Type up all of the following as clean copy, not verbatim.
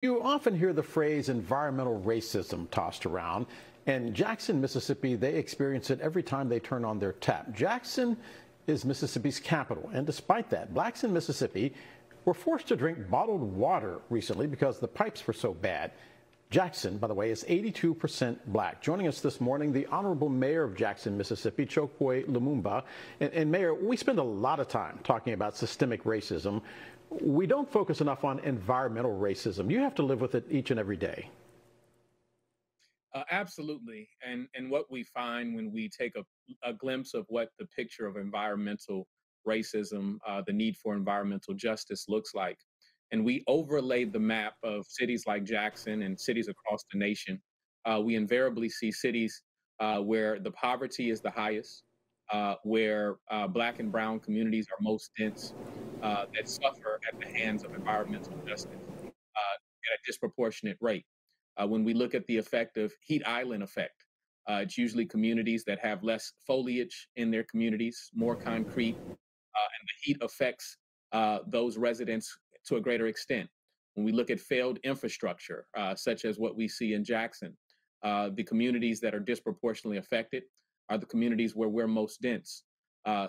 You often hear the phrase environmental racism tossed around. And Jackson, Mississippi, they experience it every time they turn on their tap. Jackson is Mississippi's capital. And despite that, blacks in Mississippi were forced to drink bottled water recently because the pipes were so bad. Jackson, by the way, is 82% black. Joining us this morning, the Honorable Mayor of Jackson, Mississippi, Chokwe Lumumba. And Mayor, we spend a lot of time talking about systemic racism. We don't focus enough on environmental racism. You have to live with it each and every day. Absolutely. And what we find when we take a glimpse of what the picture of environmental racism, the need for environmental justice looks like, and we overlay the map of cities like Jackson and cities across the nation, we invariably see cities where the poverty is the highest, where Black and Brown communities are most dense, that suffer at the hands of environmental justice at a disproportionate rate. When we look at the effect of heat island effect, it's usually communities that have less foliage in their communities, more concrete, and the heat affects those residents to a greater extent. When we look at failed infrastructure, such as what we see in Jackson, the communities that are disproportionately affected are the communities where we're most dense.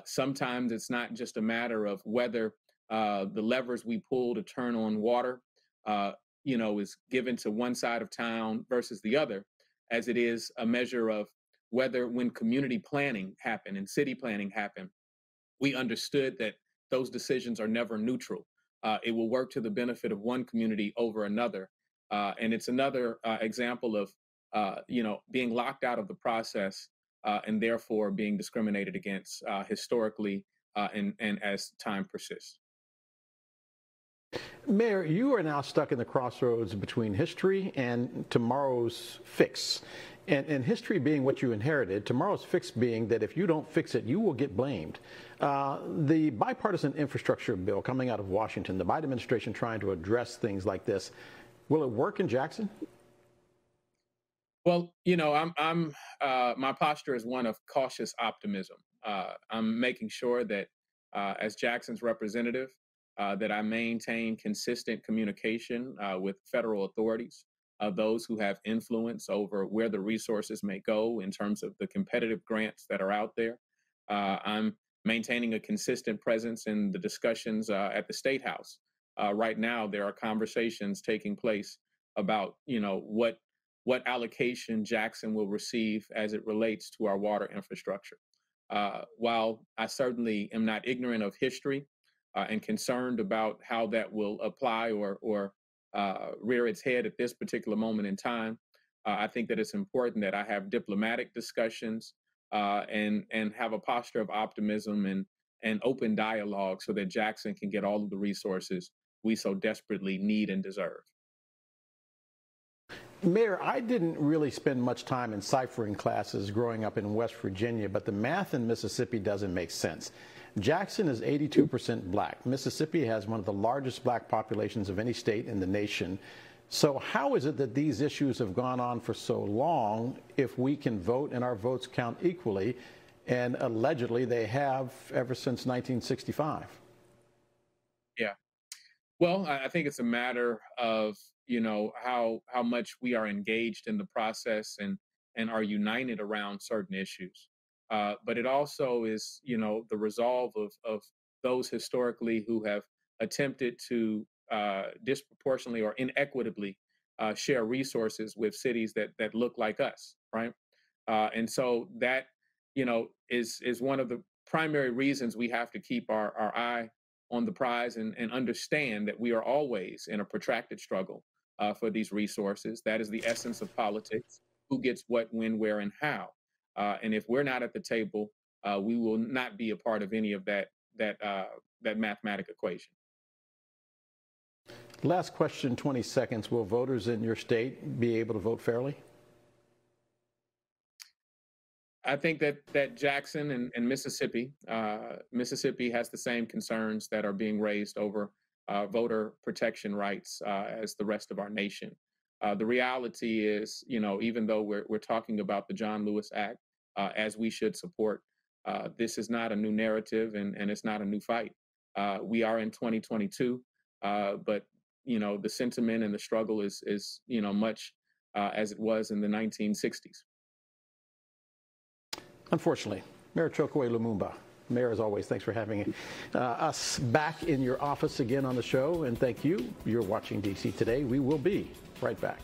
Sometimes it's not just a matter of whether the levers we pull to turn on water uh, is given to one side of town versus the other, as it is a measure of whether when community planning happened and city planning happened, we understood that those decisions are never neutral. It will work to the benefit of one community over another. And it's another example of, being locked out of the process and therefore being discriminated against historically and as time persists. Mayor, you are now stuck in the crossroads between history and tomorrow's fix. And history being what you inherited, tomorrow's fix being that if you don't fix it, you will get blamed. The bipartisan infrastructure bill coming out of Washington, the Biden administration trying to address things like this, will it work in Jackson? Well, my posture is one of cautious optimism. I'm making sure that as Jackson's representative, that I maintain consistent communication with federal authorities, those who have influence over where the resources may go in terms of the competitive grants that are out there. I'm maintaining a consistent presence in the discussions at the State House. Right now, there are conversations taking place about, what allocation Jackson will receive as it relates to our water infrastructure. While I certainly am not ignorant of history and concerned about how that will apply or rear its head at this particular moment in time, I think that it's important that I have diplomatic discussions and have a posture of optimism and open dialogue so that Jackson can get all of the resources we so desperately need and deserve. Mayor, I didn't really spend much time in ciphering classes growing up in West Virginia, but the math in Mississippi doesn't make sense. Jackson is 82% black. Mississippi has one of the largest black populations of any state in the nation. So how is it that these issues have gone on for so long if we can vote and our votes count equally? And allegedly they have ever since 1965. Yeah. Well, I think it's a matter of how much we are engaged in the process and are united around certain issues. But it also is the resolve of those historically who have attempted to disproportionately or inequitably share resources with cities that look like us, right? And so that is one of the primary reasons we have to keep our eye on the prize and understand that we are always in a protracted struggle for these resources. That is the essence of politics: who gets what, when, where, and how. And if we're not at the table, we will not be a part of any of that mathematic equation. Last question, 20 seconds. Will voters in your state be able to vote fairly? I think that Jackson and Mississippi has the same concerns that are being raised over voter protection rights as the rest of our nation. The reality is, even though we're talking about the John Lewis Act, as we should support, this is not a new narrative and it's not a new fight. We are in 2022, but the sentiment and the struggle is much as it was in the 1960s. Unfortunately, Mayor Chokwe Lumumba. Mayor, as always, thanks for having us back in your office again on the show, and thank you. You're watching DC Today. We will be right back.